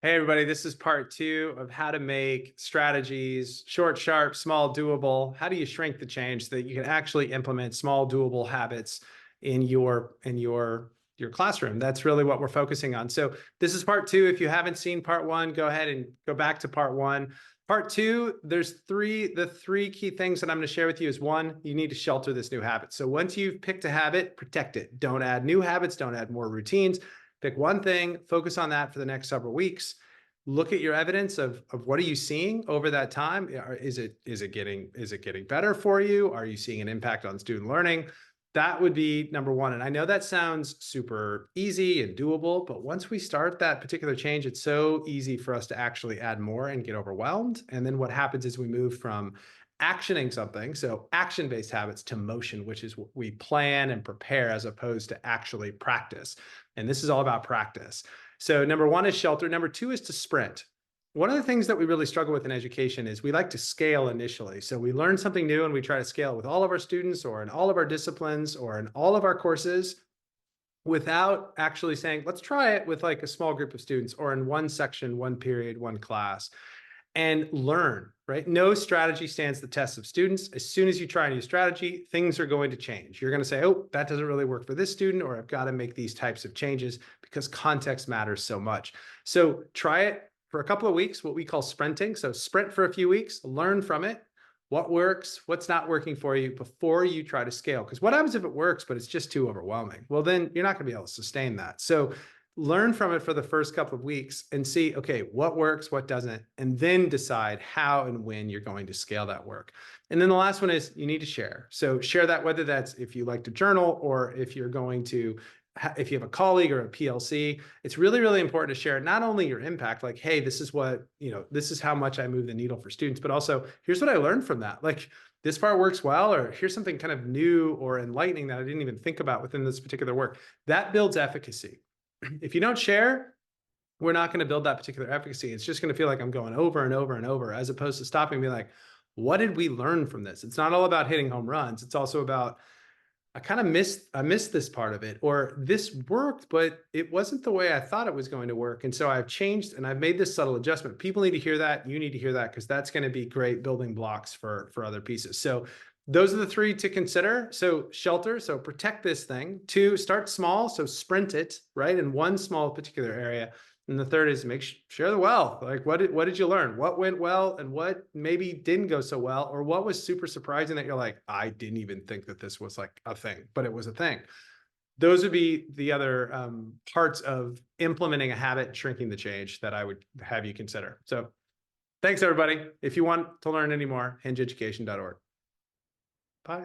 Hey everybody, this is part two of how to make strategies short, sharp, small, doable. How do you shrink the change so that you can actually implement small, doable habits in your classroom? That's really what we're focusing on. So this is part two. If you haven't seen part one, go ahead and go back to part one. Part two, the three key things that I'm going to share with you is one, you need to shelter this new habit. So once you've picked a habit, protect it. Don't add new habits, don't add more routines. Pick one thing, focus on that for the next several weeks. Look at your evidence of what are you seeing over that time? Is it getting better for you? Are you seeing an impact on student learning? That would be number one. And I know that sounds super easy and doable, but once we start that particular change, it's so easy for us to actually add more and get overwhelmed. And then what happens is we move from actioning something, so action-based habits, to motion, which is what we plan and prepare as opposed to actually practice. And this is all about practice. So number one is shelter. Number two is to sprint. One of the things that we really struggle with in education is we like to scale initially. So we learn something new and we try to scale with all of our students or in all of our disciplines or in all of our courses without actually saying, let's try it with like a small group of students or in one section, one period, one class, and learn, right? No strategy stands the test of students. As soon as you try a new strategy, things are going to change. You're going to say, oh, that doesn't really work for this student, or I've got to make these types of changes because context matters so much. So try it for a couple of weeks, what we call sprinting. So sprint for a few weeks, learn from it. What works, what's not working for you before you try to scale. Because what happens if it works, but it's just too overwhelming? Well, then you're not going to be able to sustain that. So learn from it for the first couple of weeks and see, okay, what works, what doesn't, and then decide how and when you're going to scale that work. And then the last one is you need to share. So share that, whether that's if you like to journal or if you're going to, if you have a colleague or a PLC, it's really, really important to share not only your impact, like, hey, this is what, this is how much I move the needle for students, but also here's what I learned from that. Like this part works well, or here's something kind of new or enlightening that I didn't even think about within this particular work. That builds efficacy. If you don't share, we're not going to build that particular efficacy. It's just going to feel like I'm going over and over and over, as opposed to stopping and being like, what did we learn from this? It's not all about hitting home runs. It's also about, I missed this part of it, or this worked, but it wasn't the way I thought it was going to work. And so I've changed and I've made this subtle adjustment. People need to hear that. You need to hear that because that's going to be great building blocks for other pieces. So those are the three to consider. So shelter, so protect this thing. Two, start small, so sprint it, right, in one small particular area. And the third is share the wealth. Like what did you learn? What went well and what maybe didn't go so well, or what was super surprising that you're like, I didn't even think that this was like a thing, but it was a thing. Those would be the other parts of implementing a habit and shrinking the change that I would have you consider. So thanks, everybody. If you want to learn any more, hingeeducation.org. Bye.